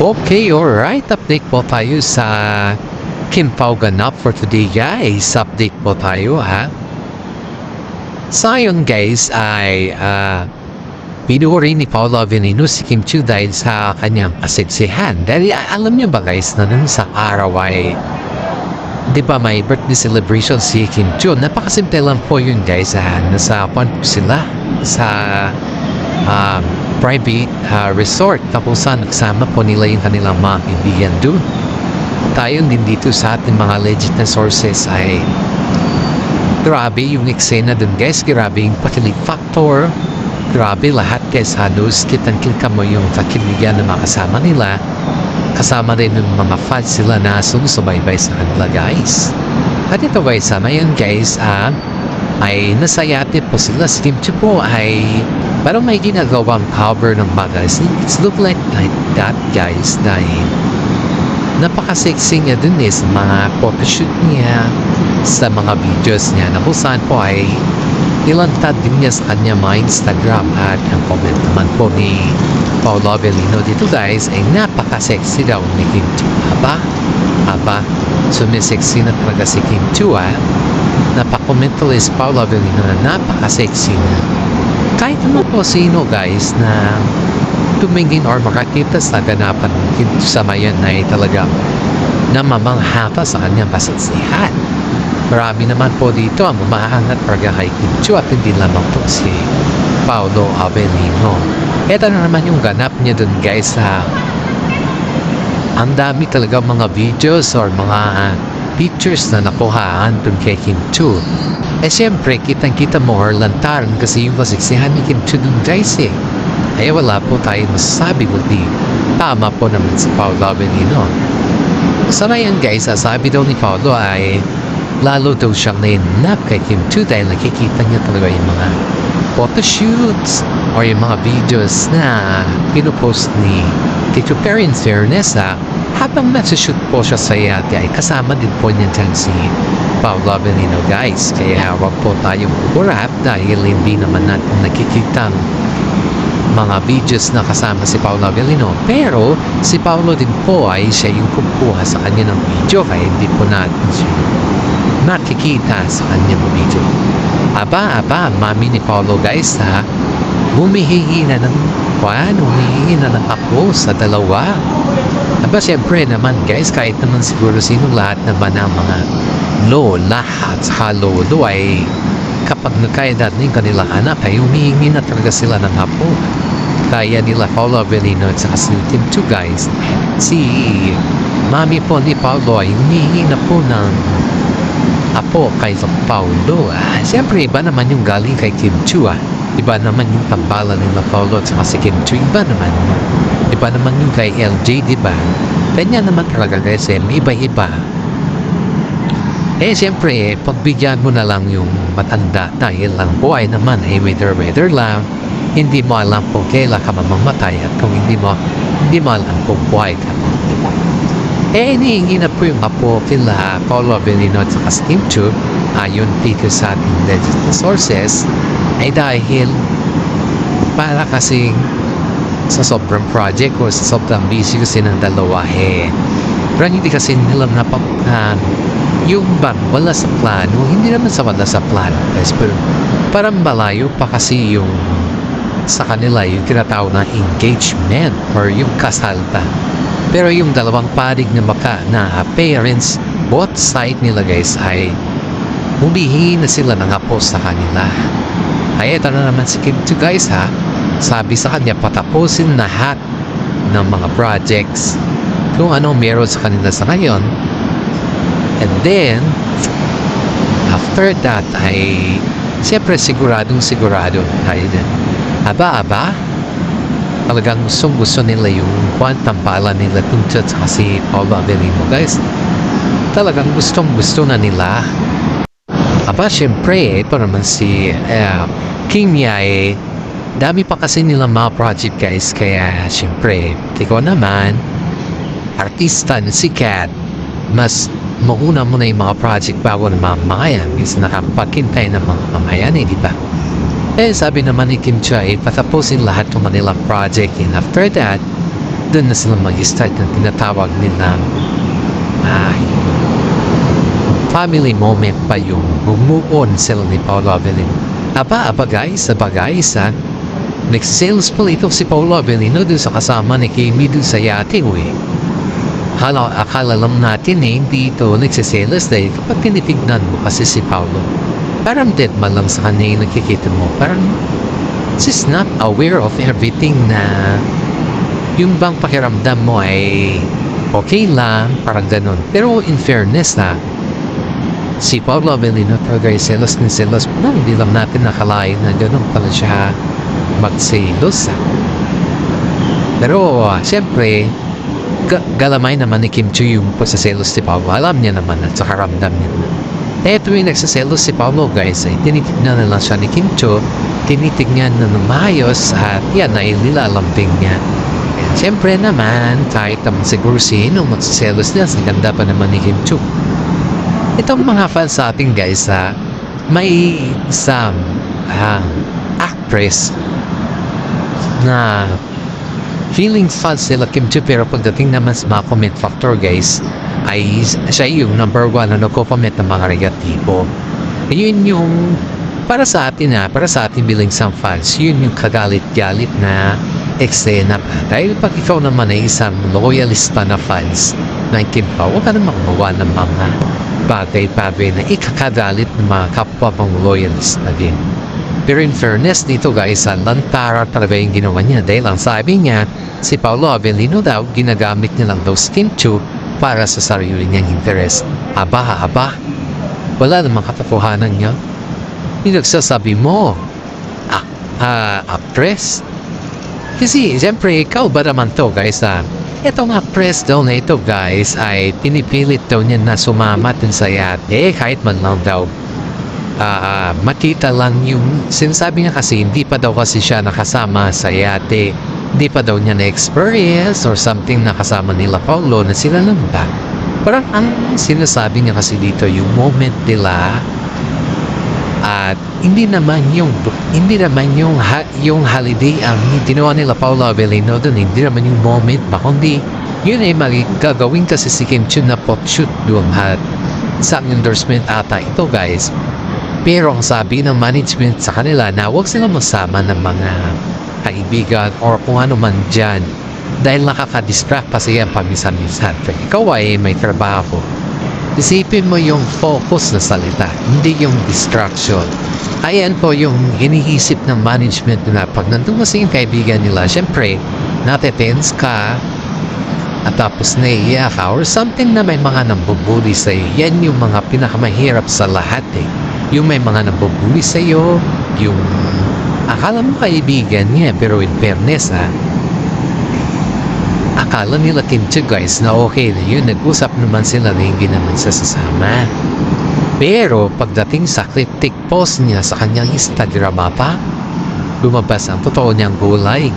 Okay, alright. Update po tayo sa Kim Pao ganap for today, guys. Update po tayo, ha? So, yun, guys, ay pinuri ni Paolo Avellino si Kim Chiu dahil sa kanyang kaseksihan. Dahil alam niyo ba, guys, na nun sa araw ay di ba may birthday celebration si Kim Chiu? Napakasimple lang po yun, guys, ha? Nasa po sila sa private resort tapos nagsama po nila yung kanilang mga kaibigan doon. Tayo din dito sa ating mga legit na sources ay grabe yung eksena dun, guys. Grabe yung pakilig factor. Grabe lahat, guys. Halos kitang-kita mo yung kakiligan na makasama nila. Kasama rin ng mga fans sila na sumusubaybay sa kanila, guys. At ito, guys, ngayon, guys, ay nasayate po sila. Si Kim Chiu po ay parang may ginagawang cover ng magazine. It's look like that, guys, dahil napaka-sexy niya dun sa mga photoshoot niya, sa mga videos niya na kung saan po ay nilantad din niya sa kanya mga Instagram. At ang comment naman po ni Paolo Avellino dito, guys, ay napaka-sexy daw ni Kim Chiu. Aba, sumisexy na talaga si Kim Chiu, Napakomment tuloy si Paolo Avellino na napaka-sexy na. Kahit naman po sino, guys, na tumingin or makakita sa ganapan sa mayan ay talagang namamanghata sa kanyang kasaksihan. Marami naman po dito ang umaangat para kay Kim Chiu at hindi lamang po si Paolo Avellino. Ito na naman yung ganap niya dun, guys, ang dami talaga mga videos or mga pictures na nakuhaan dun kay Kim Chiu. Siyempre, kitang-kita mo or lantaran kasi yung kasaksihan ni Kim Chiu dun, guys, ay wala po tayo masasabi kundi tama po naman si Paolo Avellino. Sa ngayon, guys, sabi daw ni Paolo ay lalo daw siyang nainap kay Kim Chiu dahil nakikita niya talaga yung mga photoshoots or yung mga videos na pinupost ni Tito. Pero in fairness, habang nasushoot po siya sa yate ay kasama din po niya dyan si Paolo Avellino, guys. Kaya huwag po tayong kukurap dahil hindi naman natin nakikita mga videos na kasama si Paolo Avellino. Pero si Paolo din po ay siya yung kumukuha sa kanya ng video kaya hindi po natin siya nakikita sa kanyang video. Aba, mami ni Paolo, guys, humihingi na ng ako sa dalawa. Aba, syempre naman, guys, kahit naman siguro sino lahat naman ng mga lahat sa lolo ay kapag nagkaedad na yung kanilang anak ay humihingi na talaga sila ng apo. Kaya nila Paolo Avellino at saka si Kim Chiu, guys. Si mami po ni Paolo ay humihingi na po ng apo kay Paolo. Siyempre, iba naman yung galing kay Kim Chiu. Iba naman yung tambalan nila Paolo at saka si Kim Chiu. Iba naman yung kay LJ, diba? Kanya naman talaga, guys, iba-iba. Siyempre, pagbigyan mo na lang yung matanda dahil lang buhay naman ay weather lang. Hindi mo alam kung kailan ka mamamatay at kung hindi mo alam kung buhay ka. Hinihingi na po yung apo kila Paolo Avellino at saka Kim Chiu ayon dito sa ating legit sources ay dahil para kasing sa sobrang project o sa sobrang busy kasi ng dalawa pero hindi kasi nila yung bang wala sa plano, hindi naman sa wala sa plano, guys, pero parang malayo pa kasi yung sa kanila yung tinatawag na engagement or yung kasal pa. Pero yung dalawang parig na parents, both side nila, guys, ay humihingi na sila ng apo sa kanila. Ay ito na naman si Kim Chiu, guys, sabi sa kanya patapusin lahat ng mga projects kung ano meron sa kanila sa ngayon. And then after that ay siyempre siguradong tayo din. Aba, talagang gusto nila yung tambalan nila tungkol sa si Paolo Avellino, guys. Talagang gusto na nila. Aba, siyempre, ito naman si Kim niya dami pa kasi nilang mga project, guys. Kaya siyempre, ikaw naman artista na sikat, mas mauna mo na yung mga project bago na mamamayan. Kasi nakapagkintay ng mga mamayan, di ba? Sabi naman ni Kim Chiu, patapusin lahat ng Manila project and after that, doon na sila mag-start ng tinatawag nila family moment pa yung move on sila ni Paolo Avellino. Aba guys, nag-sales po ito si Paolo Avellino doon sa kasama ni Kimi doon sa yate akala lang natin hindi ito nagsiselos dahil kapag tinitignan mo kasi si Paolo parang dead man lang sa kanya yung nakikita mo, parang she's not aware of everything na yung bang pakiramdam mo ay okay lang, parang ganun. Pero in fairness si Paolo Avellino talaga ay selos ng selos. Hindi lang natin nakalain na ganun pala siya magselos. Pero siyempre, galamay naman ni Kim Chu yung pagsaselos si Paolo. Alam niya naman at saka ramdam niya naman. Tuwing nagsaselos si Paolo guys, ay tinitignan na lang siya ni Kim Chu, tinitignan na ng maayos at yan ay nilalambing niya. And siyempre naman, kahit naman siguro sino magsaselos niya, sa ganda pa naman ni Kim Chu. Itong mga fans sa atin guys, may isang actress na feeling fans sila Kim Chu, pero pagdating naman sa mga comment factor guys, ay siya yung number 1 na nagko-comment ng mga negatibo. Yun yung para sa atin bilang isang fans, yun yung kagalit-galit na eksena pa. Dahil pag ikaw naman ay isang loyalista na fans ng Kim Pao, huwag ka naman magawa ng mga bagay-bagay na ikakagalit ng mga kapwa pang loyalista din. Pero in fairness dito guys, lantara talaga yung ginawa niya dahil ang sabi niya, si Paolo Avellino daw, ginagamit niya lang daw si Kim Chu para sa sarili niyang interes. Aba, wala namang katotohanan niya. Yung nagsasabi mo, actress? Kasi siyempre, ikaw ba naman to guys itong actress daw na ito guys ay pinipilit daw niya na sumama dun sa yate kahit man lang daw makita lang yung sinasabi niya kasi hindi pa daw kasi siya nakasama sa yate, hindi pa daw niya na-experience or something nakasama nila Paolo na sila lang ba. Parang ang sinasabi niya kasi dito yung moment nila at hindi naman yung holiday ang ginawa nila Paolo Avellino doon, hindi naman yung moment ba, kundi yun ay gagawin kasi si Kim Chu na pop-shoot doon at isang endorsement ata ito guys. Pero ang sabi ng management sa kanila na huwag sila masama ng mga kaibigan or kung ano man dyan dahil nakaka-distract pa siya paminsan-minsan. Ikaw ay may trabaho. Isipin mo yung focus na salita, hindi yung distraction. Ayan po yung iniisip ng management na pag nandun mo sa yung kaibigan nila, syempre, natetense ka, at tapos naiiyak ka, or something na may mga nambubuli sa'yo. Yan yung mga pinakamahirap sa lahat Yung may mga nambubuli sa'yo, yung akala mo kaibigan niya, pero in fairness akala nila Kim Chu guys na okay na yun, nag-usap naman sila na hindi naman sasama. Pero pagdating sa critic post niya sa kanyang Instagram lumabas ang totoo niyang gulay.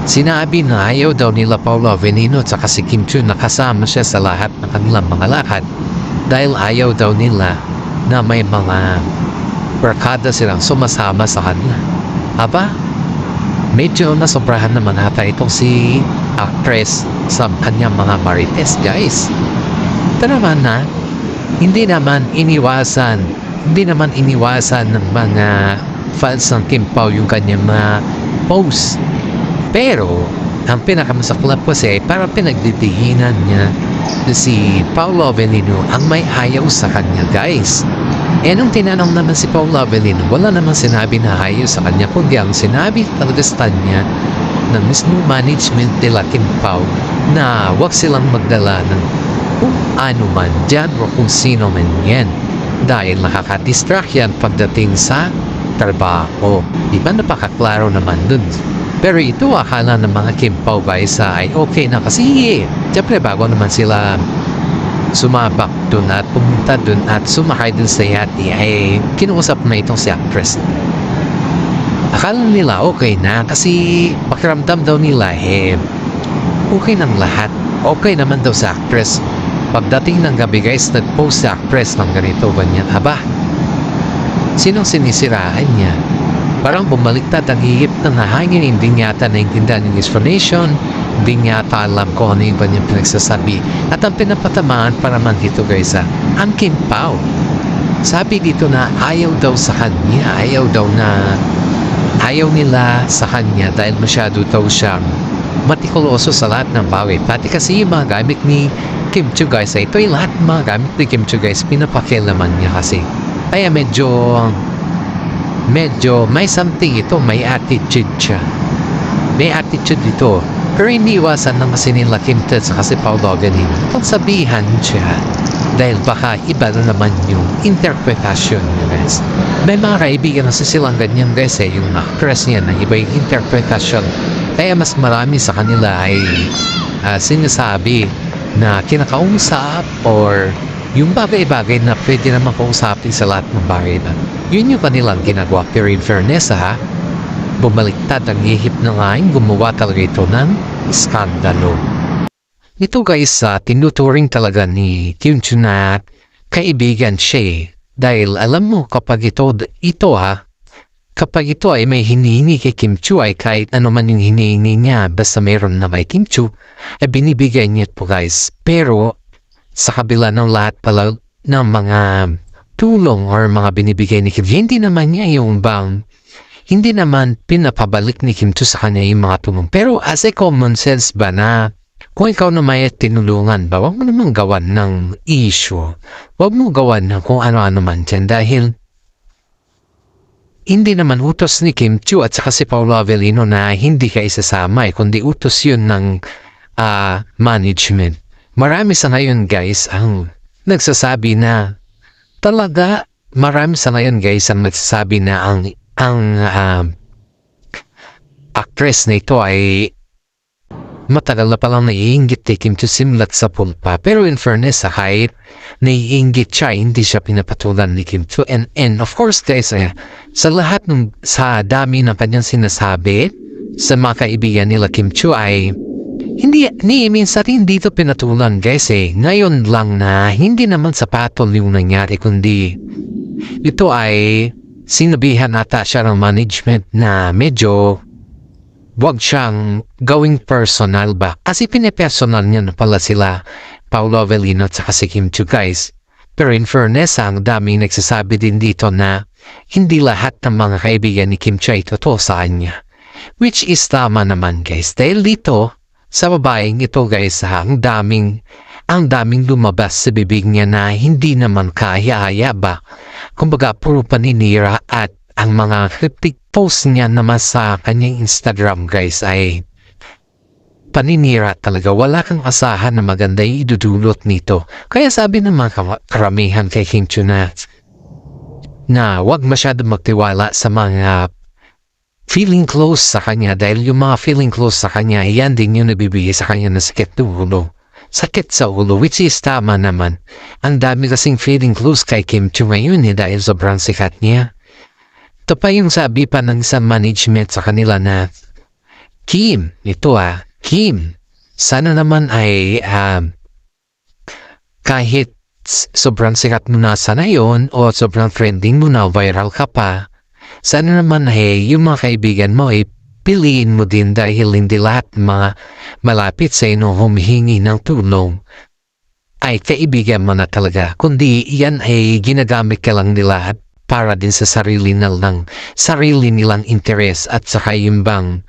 Sinabi na ayaw daw nila Paolo Avellino at saka si Kim Chu nakasama siya sa lahat ng kanilang mga lakad dahil ayaw daw nila na may mga barkada silang sumasama sa kanila. Medyo nasobrahan naman ata itong si actress sa kanyang mga marites guys. Ito naman hindi naman iniwasan ng mga fans ng Kim Pao yung kanyang mga post. Pero ang pinakamasaklap kasi parang pinagdidihinan niya na si Paolo Avellino ang may ayaw sa kanya guys. Nung tinanong naman si Paolo Avellino, wala naman sinabi na ayaw sa kanya, kundi ang sinabi talaga sa kanya ng mismo management nila Kim Pao na wag silang magdala ng kung ano man dyan o kung sino man yan dahil nakaka-distract yan pagdating sa trabaho. Diba napakaklaro naman dun. Pero ito akala ng mga Kim Pao guys ay okay na kasi siyempre bago naman sila sumabak dun at pumunta dun at sumakay dun sa yate ay kinuusap na itong si actress. Akala nila okay na kasi pakiramdam daw nila okay ng lahat. Okay naman daw sa actress. Pagdating ng gabi guys, nag-post si actress ng ganito ganyan. Sinong sinisiraan niya? Parang bumaliktad ang ihip ng nahangin, hindi niya yata naintindihan yung explanation Hindi niya ata alam kung ano yung kanyang pinagsasabi. At ang pinapatamaan para man dito guys, ang Kim Pao. Sabi dito na ayaw daw sa kanya, ayaw nila sa kanya dahil masyado daw siyang matikuloso sa lahat ng bagay. Pati kasi yung mga gamit ni Kim Chiu guys, ito yung lahat ng mga gamit ni Kim Chiu guys, pinapakialaman niya kasi. Kaya medyo may something ito, may attitude siya. May attitude ito. Pero hindi iwasan ng kasi nila Kim Chiu at kasi Paul Logan itong sabihan siya. Dahil baka iba na naman yung interpretasyon niya guys. May mga kaibigan na silang ganyan guys yung actress niya na iba yung interpretasyon. Kaya mas marami sa kanila ay sinasabi na kinakausap or yung bagay-bagay na pwede naman kausapin sa lahat ng bagay na. Yun yung kanilang ginagawa. Pero in fairness bumaliktad ang ihip na ngayon, gumawa talaga ito ng skandalo. Ito guys, tinuturing talaga ni Kim Chiu na kaibigan siya dahil alam mo kapag kapag ito ay may hinihingi kay Kim Chiu ay kahit ano man yung hinihingi niya basta mayroon na may Kim Chiu ay binibigay niya po guys. Pero sa kabila ng lahat pala ng mga tulong or mga binibigay ni Kim Chiu, hindi naman pinapabalik ni Kim Chiu sa kanya yung mga tulong. Pero as a common sense ba na kung ikaw na may tinulungan ba, huwag mo naman gawan ng issue. Huwag mo gawan ng kung ano-ano man dyan dahil hindi naman utos ni Kim Chiu at saka si Paolo Avellino na hindi ka isasama kundi utos yun ng management. Marami sa ngayon guys ang nagsasabi na ang actress na ito ay matagal na palang naiinggit kay Kim Chiu simlat sa pulpa. Pero in fairness, kahit naiinggit siya, hindi siya pinapatulan ni Kim Chiu. And of course guys, sa dami ng kanyang sinasabi sa mga kaibigan nila Kim Chiu ay minsan hindi ito pinatulan guys Ngayon lang na hindi naman sa patol yung nangyari kundi ito ay sinabihan ata siya ng management na medyo wag siyang gawing personal ba? Kasi pinipersonal niya na pala sila Paolo Avellino at saka si Kim Chiu guys. Pero in fairness, ang daming nagsasabi din dito na hindi lahat ng mga kaibigan ni Kim Chiu ay totoo sa kanya. Which is tama naman guys. Dahil dito, sa babaeng ito guys, ang daming lumabas sa bibig niya na hindi naman kaya ba? Kumbaga, puro paninira at ang mga cryptic post niya naman sa kanyang Instagram guys ay paninira talaga. Wala kang asahan na maganda idudulot nito. Kaya sabi ng mga karamihan kay Kim Chiu na wag masyado magtiwala sa mga feeling close sa kanya dahil yung mga feeling close sa kanya yan din yung nabibigay sa kanya na sakit ng ulo. Sakit sa ulo, which is tama naman. Ang dami kasing feeling close kay Kim Chiu ngayon dahil sobrang sikat niya. Ito pa yung sabi pa ng isang management sa kanila na Kim, sana naman ay kahit sobrang sikat mo na sana yun o sobrang trending mo na, viral ka pa, sana naman yung mga kaibigan mo piliin mo din dahil hindi lahat mga malapit sa inyo humihingi ng tulong ay kaibigan mo na talaga, kundi yan ay ginagamit ka lang nila para din sa sarili nilang interes at saka yung bang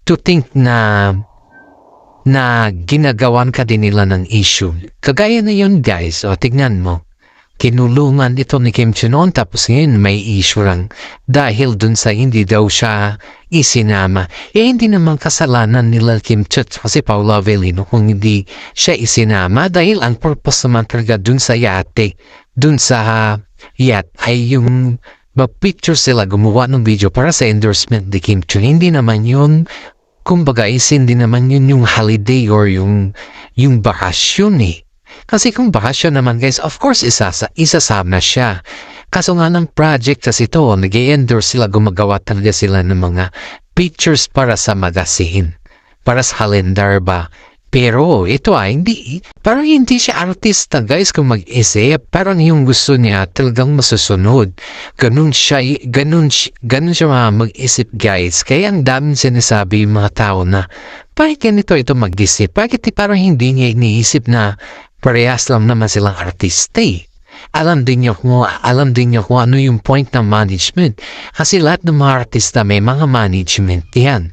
to think na ginagawan ka din nila ng issue. Kagaya na yun guys, tignan mo. Kinulungan ito ni Kim Chiu noon tapos ngayon may issue lang dahil dun sa hindi daw siya isinama. Hindi naman kasalanan nila Kim Chiu kasi Paolo Avellino kung hindi siya isinama dahil ang purpose naman talaga dun sa yate, dun sa yacht ay yung mag-picture sila gumawa ng video para sa endorsement ni Kim Chiu. Hindi naman yun, kumbaga hindi naman yun yung holiday or yung bakasyon Kasi kung bakasyon naman guys, of course isasama siya. Kaso nga ng project kasi ito, nag-endorse sila, gumagawa talaga sila ng mga pictures para sa magazine, para sa calendar ba. Pero ito ay hindi, parang hindi siya artista guys kung mag-isip. Parang yung gusto niya talagang masusunod. Ganun siya mag-isip guys. Kaya ang daming sinasabi yung mga tao na, bakit ganito ito mag-isip? Bakit parang hindi niya iniisip na parehas lang naman silang artista eh. Alam din niyo kung ano yung point ng management. Kasi lahat ng mga artista may mga management yan.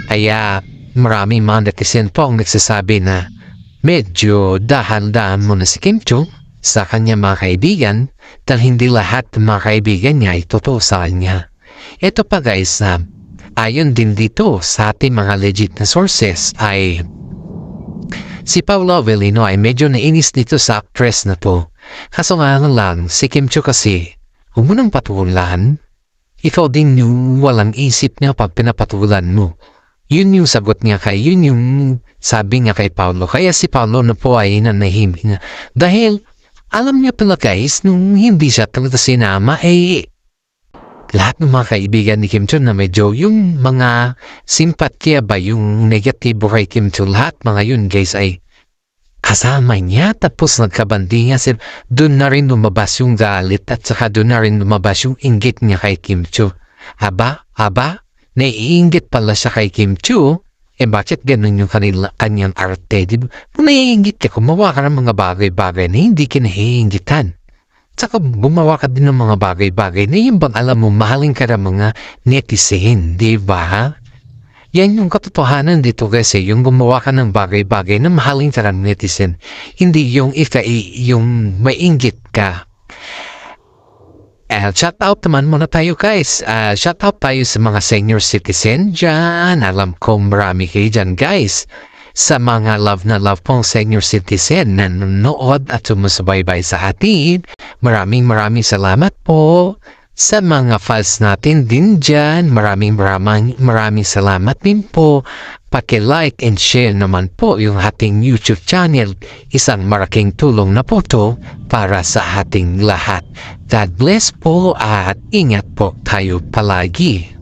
Kaya maraming mga netizen po ang nagsasabi na medyo dahan-dahan muna si Kim Chiu sa kanya mga kaibigan dahil hindi lahat ng mga kaibigan niya ay totoo sa kanya. Ito pa guys, ayon din dito sa ating mga legit na sources ay si Paolo Avellino ay medyo nainis dito sa actress na to. Kaso nga lang, si Kim Chiu kasi, huwag mo nang patulan. Ikaw din yung walang isip niya pag pinapatulan mo. Yun yung sagot niya yun yung sabi niya kay Paolo. Kaya si Paolo na po ay nanahimik na. Dahil, alam niya pala guys, nung hindi siya talaga sinama, lahat ng mga kaibigan ni Kim Chiu na medyo yung mga simpatya ba, yung negatibo kay Kim Chiu, lahat mga yun guys ay kasama niya. Tapos nagkabandingan sila. Doon na rin lumabas yung galit at saka doon na rin lumabas yung inggit niya kay Kim Chiu. Haba? Naiinggit pala siya kay Kim Chiu, bakit ganun yung kanyang arte? Diba? Kung naiinggit ka, gumawa ka ng mga bagay-bagay na hindi kinaiinggitan. Saka gumawa ka din ng mga bagay-bagay na yung bang alam mo, mahalin ka ng mga netizen, di ba? Yan yung katotohanan dito kasi, yung gumawa ka ng bagay-bagay na mahalin ka ng netizen, hindi yung yung mainggit ka. Shout out naman muna tayo guys. Shout out tayo sa mga senior citizen dyan. Alam ko marami kayo dyan guys. Sa mga love na love pong senior citizen na nanonood at sumusubaybay sa atin. Maraming salamat po. Sa mga fans natin din dyan, maraming salamat din po. Paki-like and share naman po yung ating YouTube channel. Isang malaking tulong na po to para sa ating lahat. God bless po at ingat po tayo palagi.